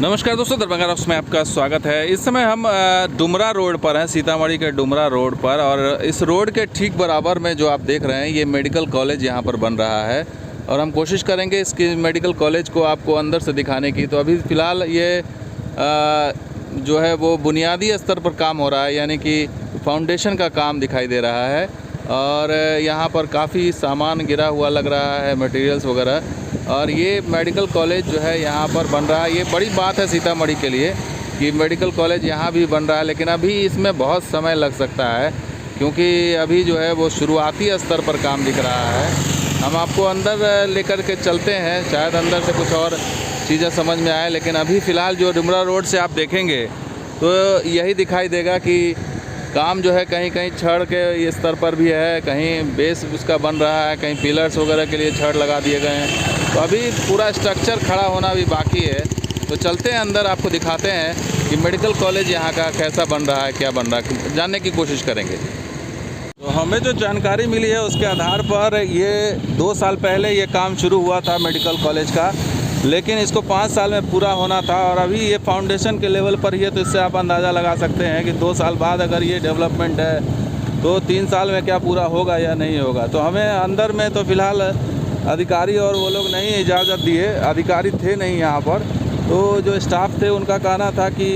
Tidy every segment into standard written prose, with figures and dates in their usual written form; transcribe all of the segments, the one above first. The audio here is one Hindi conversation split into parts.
नमस्कार दोस्तों, दरभंगा रॉक्स में आपका स्वागत है। इस समय हम डुमरा रोड पर हैं, सीतामढ़ी के डुमरा रोड पर। और इस रोड के ठीक बराबर में जो आप देख रहे हैं, ये मेडिकल कॉलेज यहाँ पर बन रहा है। और हम कोशिश करेंगे इसकी मेडिकल कॉलेज को आपको अंदर से दिखाने की। तो अभी फ़िलहाल ये जो है वो बुनियादी स्तर पर काम हो रहा है, यानी कि फाउंडेशन का काम दिखाई दे रहा है। और यहाँ पर काफ़ी सामान गिरा हुआ लग रहा है, मटेरियल्स वगैरह। और ये मेडिकल कॉलेज जो है यहाँ पर बन रहा है। ये बड़ी बात है सीतामढ़ी के लिए कि मेडिकल कॉलेज यहाँ भी बन रहा है, लेकिन अभी इसमें बहुत समय लग सकता है, क्योंकि अभी जो है वो शुरुआती स्तर पर काम दिख रहा है। हम आपको अंदर लेकर के चलते हैं, शायद अंदर से कुछ और चीज़ें समझ में आए। लेकिन अभी फ़िलहाल जो डुमरा रोड से आप देखेंगे तो यही दिखाई देगा कि काम जो है कहीं कहीं छड़ के स्तर पर भी है, कहीं बेस उसका बन रहा है, कहीं पिलर्स वगैरह के लिए छड़ लगा दिए गए हैं। तो अभी पूरा स्ट्रक्चर खड़ा होना भी बाकी है। तो चलते हैं अंदर, आपको दिखाते हैं कि मेडिकल कॉलेज यहाँ का कैसा बन रहा है, क्या बन रहा है, जानने की कोशिश करेंगे। तो हमें जो जानकारी मिली है उसके आधार पर ये 2 साल पहले ये काम शुरू हुआ था मेडिकल कॉलेज का, लेकिन इसको 5 साल में पूरा होना था। और अभी ये फाउंडेशन के लेवल पर ही है, तो इससे आप अंदाज़ा लगा सकते हैं कि 2 साल बाद अगर ये डेवलपमेंट है तो 3 साल में क्या पूरा होगा या नहीं होगा। तो हमें अंदर में तो फ़िलहाल अधिकारी और वो लोग नहीं इजाज़त दिए, अधिकारी थे नहीं यहाँ पर। तो जो स्टाफ थे उनका कहना था कि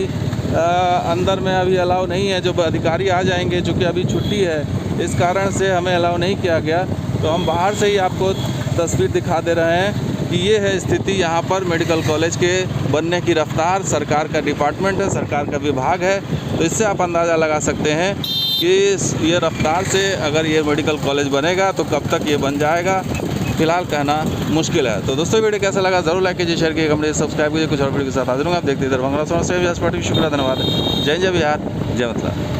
अंदर में अभी अलाउ नहीं है, जो अधिकारी आ जाएंगे, चूँकि अभी छुट्टी है, इस कारण से हमें अलाउ नहीं किया गया। तो हम बाहर से ही आपको तस्वीर दिखा दे रहे हैं कि ये है स्थिति यहाँ पर मेडिकल कॉलेज के बनने की रफ्तार। सरकार का डिपार्टमेंट है, सरकार का विभाग है, तो इससे आप अंदाज़ा लगा सकते हैं कि ये रफ्तार से अगर ये मेडिकल कॉलेज बनेगा तो कब तक ये बन जाएगा, फ़िलहाल कहना मुश्किल है। तो दोस्तों, वीडियो कैसा लगा ज़रूर लाइक कीजिए, शेयर कीजिए, कमेंट सब्सक्राइब कीजिए। कुछ और वीडियो के साथ हाजिर होंगे। आप देखते हैं दरभंगा रॉक्स। धन्यवाद। जय जय बिहार, जय मतलब।